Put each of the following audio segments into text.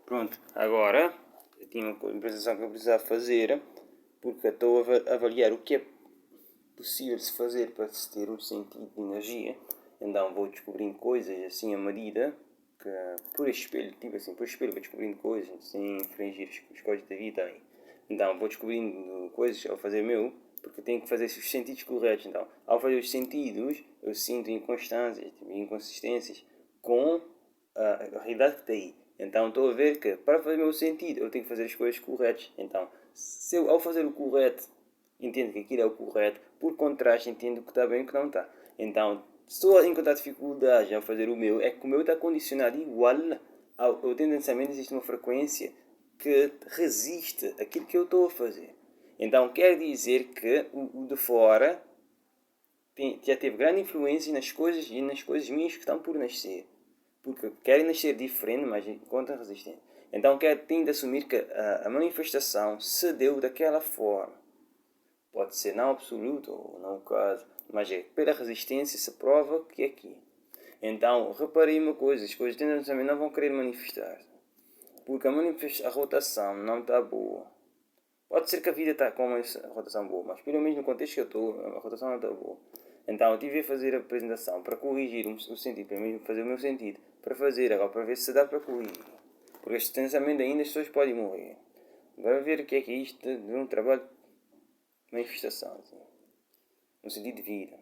Pronto, agora eu tinha uma apresentação que eu precisava fazer porque estou a avaliar o que é possível se fazer para se ter um sentido de energia. Então vou descobrindo coisas assim à medida que por espelho, tipo assim, por espelho vou descobrindo coisas sem infringir as coisas da vida também. Então vou descobrindo coisas ao fazer meu, porque tenho que fazer os sentidos corretos. Então, ao fazer os sentidos, eu sinto inconstâncias, tipo, inconsistências com a realidade que está aí. Então estou a ver que para fazer o meu sentido eu tenho que fazer as coisas corretas. Então, se eu ao fazer o correto entendo que aquilo é o correto, por contraste entendo que está bem e que não está. Então, se estou a encontrar dificuldades ao fazer o meu, é que o meu está condicionado igual ao. Eu tendencialmente existe uma frequência que resiste àquilo que eu estou a fazer. Então quer dizer que o de fora já teve grande influência nas coisas e nas coisas minhas que estão por nascer. Porque querem nascer diferente, mas encontram resistência. Então tem de assumir que a manifestação se deu daquela forma. Pode ser não absoluto ou não o caso, mas é pela resistência se prova que é aqui. Então, reparei uma coisa, as coisas tendencialmente não vão querer manifestar. Porque a rotação não está boa. Pode ser que a vida está com uma rotação boa, mas pelo menos no contexto que eu estou, a rotação não está boa. Então eu tive a fazer a apresentação para corrigir o sentido, para mim fazer o meu sentido, para fazer agora, para ver se dá para corrigir. Porque este pensamento ainda as pessoas podem morrer. Agora ver o que é isto de um trabalho de manifestação, assim. No sentido de vida.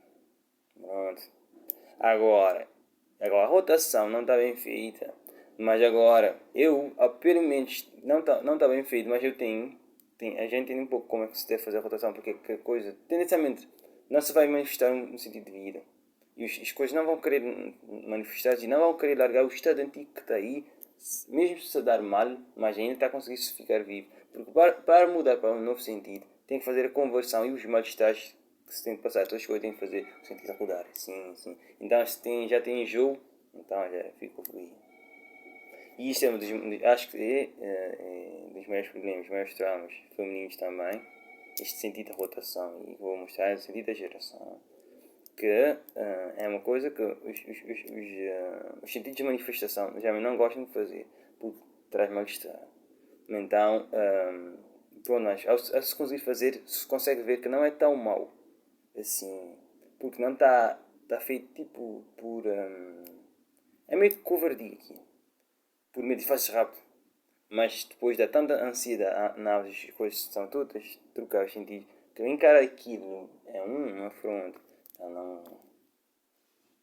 Pronto. Agora a rotação não está bem feita, mas agora eu, pelo menos, não tá bem feito, mas eu a gente entende um pouco como é que se deve fazer a rotação, porque que coisa, tendencialmente, não se vai manifestar no sentido de vida. E as coisas não vão querer manifestar-se e não vão querer largar o estado antigo que está aí, mesmo se dar mal, mas ainda está a conseguir se ficar vivo. Porque para mudar para um novo sentido, tem que fazer a conversão e os mal-estares que se tem que passar, todas as coisas tem que fazer o sentido a rodar. Sim, sim. Então se já tem enjoo, então já fico feliz. E isto é acho que é dos maiores problemas, dos maiores traumas femininos também. Este sentido de rotação, e vou mostrar o sentido da geração. Que é uma coisa que os sentidos de manifestação já não gostam de fazer, porque traz mal-estar. Então, pronto, ao se conseguir fazer, se consegue ver que não é tão mau assim, porque não está feito tipo por. É meio que covardia aqui, por medo de fazer rápido. Mas depois da tanta ansiedade, as coisas são todas trocar os sentidos, que eu encaro aquilo é uma afronta. Então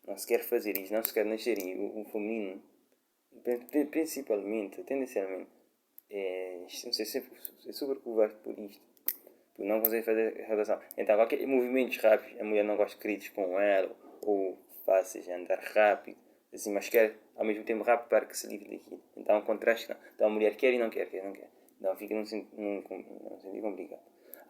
não se quer fazer isto, não se quer nascer. E o feminino, principalmente, tendencialmente, não sei, é super covarde por isto. Por não conseguir fazer relação. Então, qualquer movimentos rápidos, a mulher não gosta de queridos com ela, ou fáceis, andar rápido, assim, mas quer ao mesmo tempo rápido para que se livre daquilo. Então, contraste não. Então, a mulher quer e não quer, não quer. Então, fica num sentido complicado.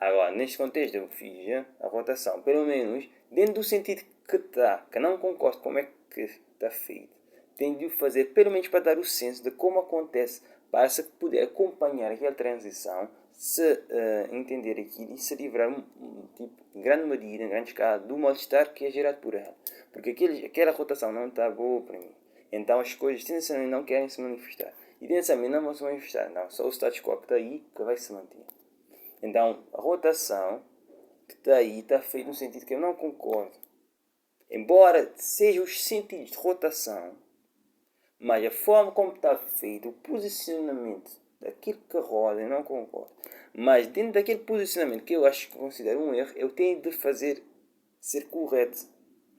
Agora, neste contexto, eu fiz a rotação, pelo menos dentro do sentido que está, que não concordo como é que está feito. Tenho de o fazer, pelo menos para dar o senso de como acontece, para se poder acompanhar aquela transição, se entender aquilo e se livrar, tipo, em grande medida, em grande escala, do mal-estar que é gerado por ela. Porque aquela rotação não está boa para mim. Então as coisas tendencialmente não querem se manifestar. E tendencialmente não vão se manifestar. Não, só o status quo que está aí que vai se manter. Então a rotação que está aí está feita no sentido que eu não concordo. Embora sejam os sentidos de rotação, mas a forma como está feito, o posicionamento daquilo que roda, eu não concordo. Mas dentro daquele posicionamento que eu acho que considero um erro, eu tenho de fazer ser correto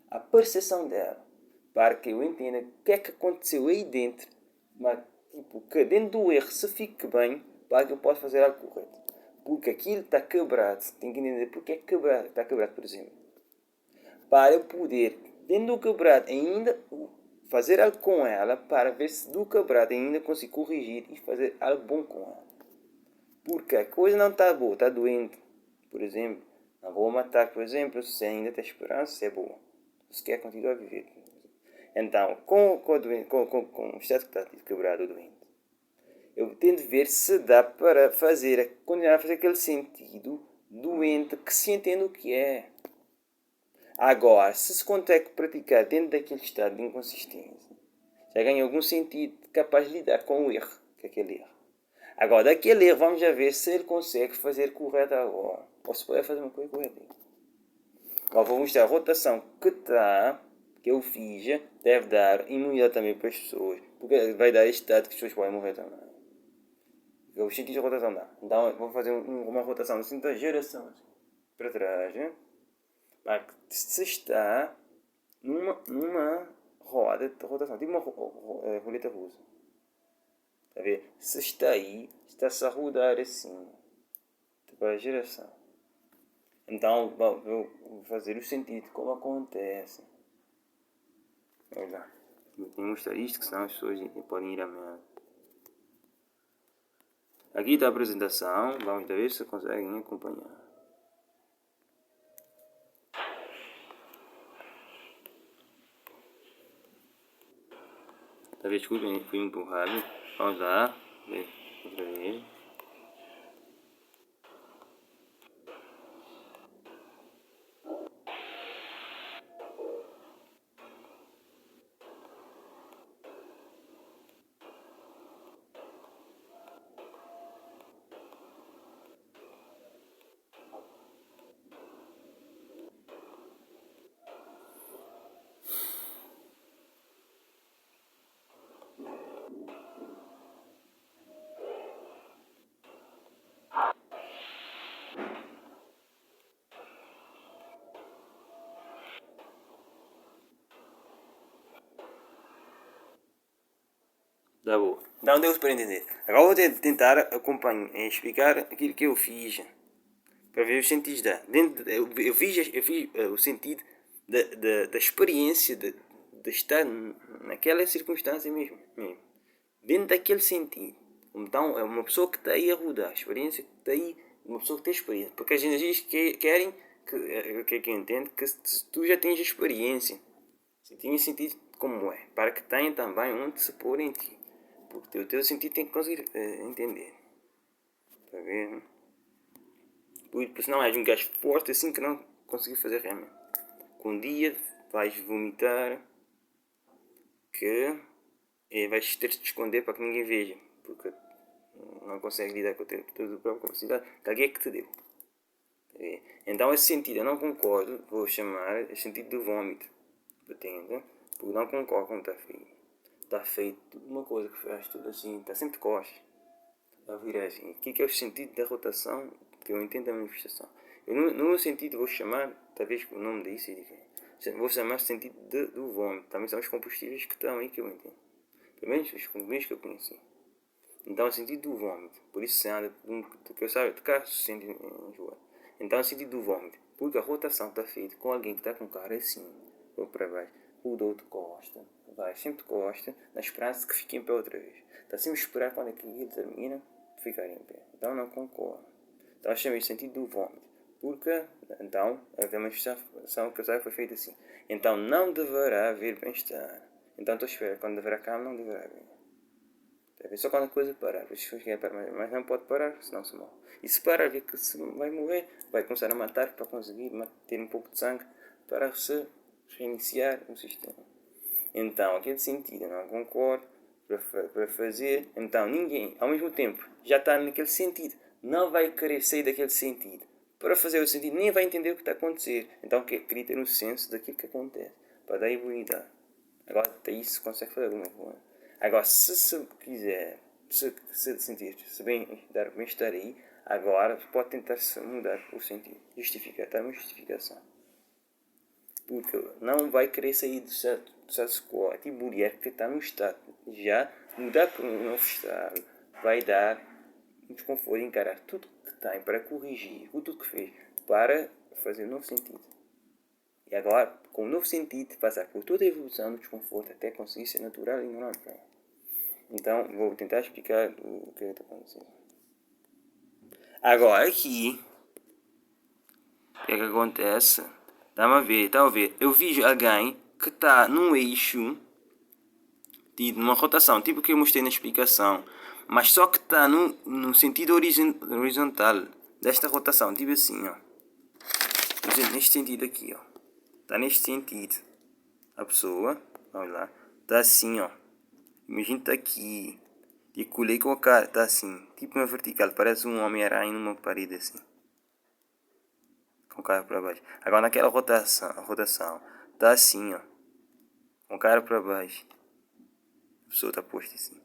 a percepção dela, para que eu entenda o que é que aconteceu aí dentro, mas tipo, que dentro do erro se fique bem, para que eu possa fazer algo correto. Porque aquilo está quebrado, tenho que entender porque é que está quebrado, por exemplo. Para eu poder, dentro do quebrado, ainda fazer algo com ela, para ver se do quebrado ainda consigo corrigir e fazer algo bom com ela. Porque a coisa não está boa, está doente, por exemplo. Não vou matar, por exemplo, se ainda tem esperança, se é boa. Se quer continuar a viver. Então, com o estado que está quebrado, o doente, eu tenho de ver se dá para continuar a fazer aquele sentido doente que se entende o que é. Agora, se consegue praticar dentro daquele estado de inconsistência, já ganha algum sentido capaz de lidar com o erro, que é aquele erro. Agora, daquele erro, vamos já ver se ele consegue fazer correto agora. Ou se pode fazer uma coisa correta. Agora vou mostrar a rotação que eu fiz, deve dar imunidade também para as pessoas. Porque vai dar este dado que as pessoas podem morrer também. Os sítios de rotação dá. Então vou fazer uma rotação assim da geração assim, para trás. Né? Mas se está numa roda de rotação, tipo uma roleta russa. Está a ver? Se está aí, está-se a rodar assim. Para a geração. Então vou fazer o sentido de como acontece. Olha lá. Eu tenho que mostrar isto, que senão as pessoas podem ir a merda. Aqui está a apresentação. Vamos ver se conseguem acompanhar. Talvez desculpem, fui empurrado. Vamos lá. Outra vez. Tá bom. Então deu para entender. Agora vou tentar acompanhar, explicar aquilo que eu fiz. Para ver os sentidos da. Eu fiz o sentido da experiência de estar naquela circunstância mesmo. Dentro daquele sentido. Então é uma pessoa que está aí a rodar. A experiência que está aí. Uma pessoa que tem experiência. Porque as energias querem que eu entendo que tu já tens experiência. Se tinha sentido como é. Para que tenha também onde se pôr em ti. Porque o teu sentido tem que conseguir entender. Está a ver? Porque senão és um gajo forte assim que não conseguir fazer realmente. Com um dia vais vomitar que vais ter de esconder para que ninguém veja. Porque não consegues lidar com a tua própria capacidade. Que alguém é que te deu. Então esse sentido eu não concordo. Vou chamar esse sentido do vômito. Entende? Porque não concordo com o que está feito. Está feito uma coisa que faz tudo assim. Está sempre de costas. A virar assim. O que é o sentido da rotação que eu entendo a manifestação? Eu no meu sentido vou chamar, talvez o nome disso é diferente. Vou chamar sentido do vômito. Também são os combustíveis que estão aí que eu entendo. Pelo menos os combustíveis que eu conheci. Então o sentido do vômito. Por isso se anda, que eu saiba de carro se sente enjoado. Então o sentido do vômito. Porque a rotação está feita com alguém que está com o carro assim. Ou para baixo. Rodou de costa. Vai sempre de costa. Na esperança que fique em pé outra vez. Está sempre a esperar quando aquilo termina. Ficar em pé. Então não concordo. Então chamei o sentido do vômito. Porque, então, a manifestação que eu sei foi feita assim. Então não deverá haver bem-estar. Então estou a esperar. Quando deverá calma, não deverá haver. Só quando a coisa parar. Mas não pode parar, senão se morre. E se parar, vê que se vai morrer, vai começar a matar para conseguir ter um pouco de sangue para se reiniciar o sistema. Então, aquele sentido, eu não concordo para fazer. Então, ninguém, ao mesmo tempo, já está naquele sentido, não vai querer sair daquele sentido. Para fazer o sentido, nem vai entender o que está a acontecer. Então, queria ter um senso daquilo que acontece, para dar imunidade. Agora, até isso consegue fazer alguma coisa. Agora, se quiser, se sentir, se bem dar bem-estar aí, agora pode tentar mudar o sentido. Justificar, dar uma justificação. Porque não vai querer sair do status quo. É tipo mulher que está no estado. Já mudar para um novo estado vai dar um desconforto, encarar tudo que tem para corrigir, tudo que fez, para fazer um novo sentido. E agora, com um novo sentido, passar por toda a evolução do desconforto até conseguir ser natural e não. Então, vou tentar explicar o que está acontecendo. Agora, aqui, o que é que acontece? Está a ver. Eu vejo alguém que está num eixo, numa rotação, tipo que eu mostrei na explicação, mas só que está no sentido horizontal desta rotação, tipo assim, ó. Neste sentido aqui, ó. Está neste sentido. A pessoa, vamos lá, está assim, ó. Imagina tá aqui. E colei com a cara, tá assim. Tipo na vertical, parece um Homem-Aranha numa parede assim. Com a cara para baixo. Agora naquela rotação, tá assim, ó. Com a cara para baixo. A pessoa tá posta assim.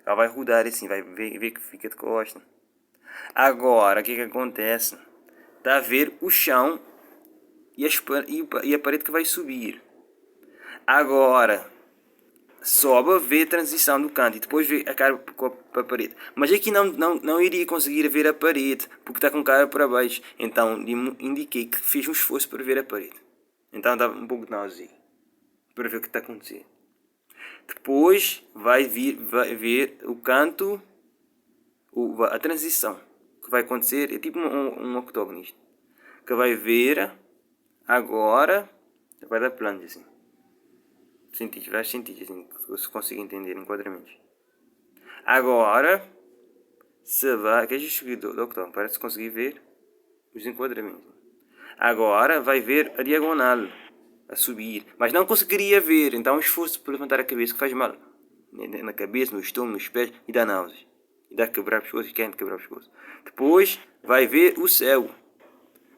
Ela vai rodar assim, vai ver que fica de costa. Agora, o que acontece? Tá a ver o chão e a parede que vai subir. Agora, sobe, vê a transição do canto e depois vê a cara para a parede. Mas aqui não iria conseguir ver a parede, porque está com a cara para baixo. Então, indiquei que fiz um esforço para ver a parede. Então, estava um pouco de náusea para ver o que está a acontecer. Depois, vai ver o canto, a transição que vai acontecer. É tipo um octógono isto. Que vai ver agora, vai dar plano assim. Vários sentidos, assim, se consigo entender enquadramentos. Agora, se vai, que é justo do octógono, parece conseguir ver os enquadramentos. Agora vai ver a diagonal a subir, mas não conseguiria ver, então esforço para levantar a cabeça que faz mal na cabeça, no estômago, nos pés e dá náuseas. E dá quebrar o pescoço e quer quebrar o pescoço. Depois vai ver o céu,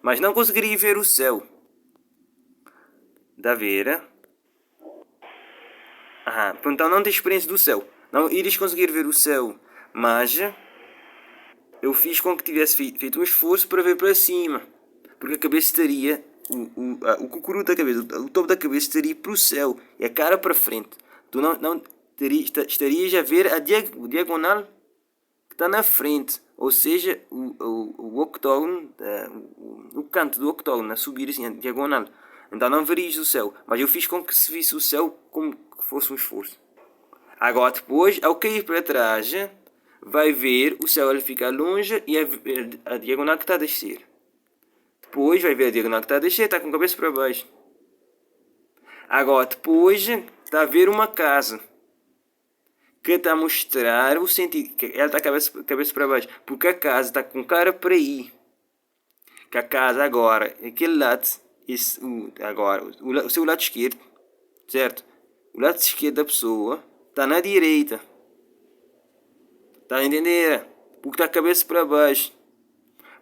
mas não conseguiria ver o céu. Dá ver. Então não tem experiência do céu. Não irias conseguir ver o céu, mas eu fiz com que tivesse feito um esforço para ver para cima, porque a cabeça estaria, o cucuru da cabeça, o topo da cabeça estaria para o céu e a cara para frente. Tu não estarias a ver a diagonal que está na frente, ou seja, o octógono, o canto do octógono a subir assim, a diagonal. Então não verias o céu, mas eu fiz com que se visse o céu como que fosse um esforço. Agora depois, ao cair para trás, vai ver o céu ele ficar longe e a diagonal que está a descer. Depois vai ver a diagonal que está a descer, está com a cabeça para baixo. Agora depois está a ver uma casa que está a mostrar o sentido, que ela está a cabeça para baixo, porque a casa está com cara para aí. Que a casa agora, aquele lado, agora, o seu lado esquerdo, certo? O lado esquerdo da pessoa está na direita. Está a entender? Porque está a cabeça para baixo.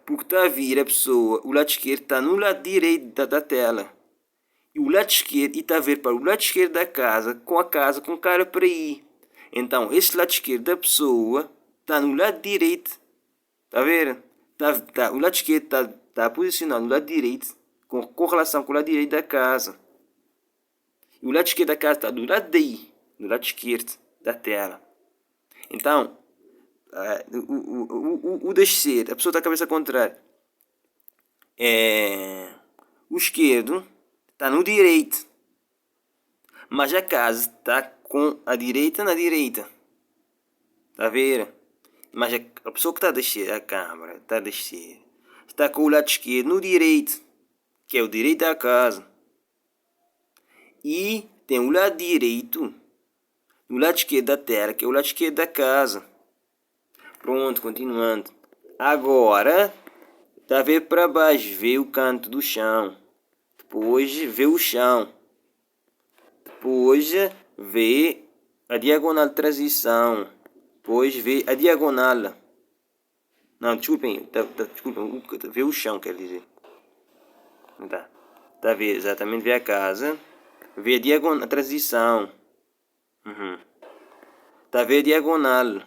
Porque está a vir a pessoa, o lado esquerdo está no lado direito da tela. E o lado esquerdo, e está a ver para o lado esquerdo da casa com cara para aí. Então, esse lado esquerdo da pessoa está no lado direito. Está a ver? O lado esquerdo está posicionado no lado direito, com relação com o lado direito da casa. E o lado esquerdo da casa está do lado daí, do lado esquerdo da tela. Então, o descer, a pessoa está a cabeça contrária. O esquerdo está no direito, mas a casa está com a direita na direita. Está a ver? Mas a pessoa que está a descer, a câmara, está a descer, está com o lado esquerdo no direito, que é o direito da casa. E tem o lado direito, no lado esquerdo da tela, que é o lado esquerdo da casa. Pronto, continuando. Agora, está a ver para baixo, vê o canto do chão. Depois vê o chão. Depois vê a diagonal de transição. Depois vê a diagonal. Não, desculpem, desculpem, vê o chão, quer dizer. Tá. Tá a ver, exatamente, vê a casa. Vê a diagonal, a transição. Tá a ver a diagonal.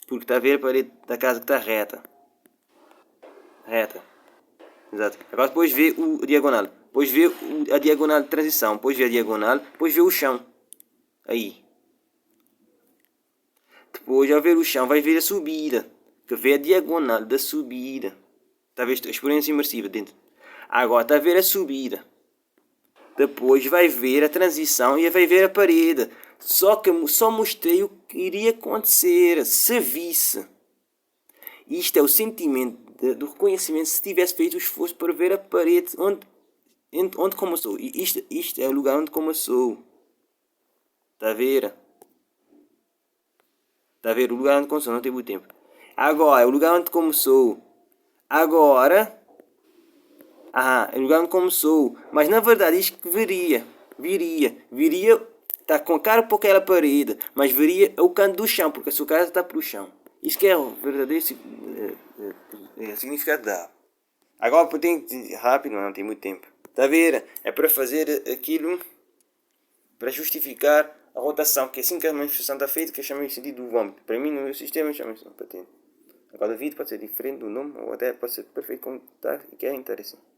Porque está a ver a parede da casa que está reta. Reta. Exato. Agora depois vê o diagonal. Depois vê a diagonal de transição. Depois vê a diagonal. Depois vê o chão. Aí. Depois ao ver o chão vai ver a subida. Que vê a diagonal da subida. Está a ver a experiência imersiva dentro. Agora está a ver a subida. Depois vai ver a transição e vai ver a parede. Só que só mostrei o que iria acontecer se visse. Isto é o sentimento do reconhecimento se tivesse feito o esforço para ver a parede onde começou. E isto é o lugar onde começou. Está a ver? Está a ver? O lugar onde começou, não tem muito tempo. Agora, é o lugar onde começou. Agora... é o lugar onde começou. Mas na verdade isto que viria Está com a cara para aquela parede, mas veria o canto do chão, porque a sua casa está para o chão. Isso que é o verdadeiro significado da. Agora tem rápido, não tem muito tempo. Está a ver? É para fazer aquilo, para justificar a rotação, que assim que a manifestação está feita, que eu chamei o sentido do vômito. Para mim, no meu sistema, eu chamo isso de patente. Agora o vídeo pode ser diferente do nome, ou até pode ser perfeito como está e quer interessante.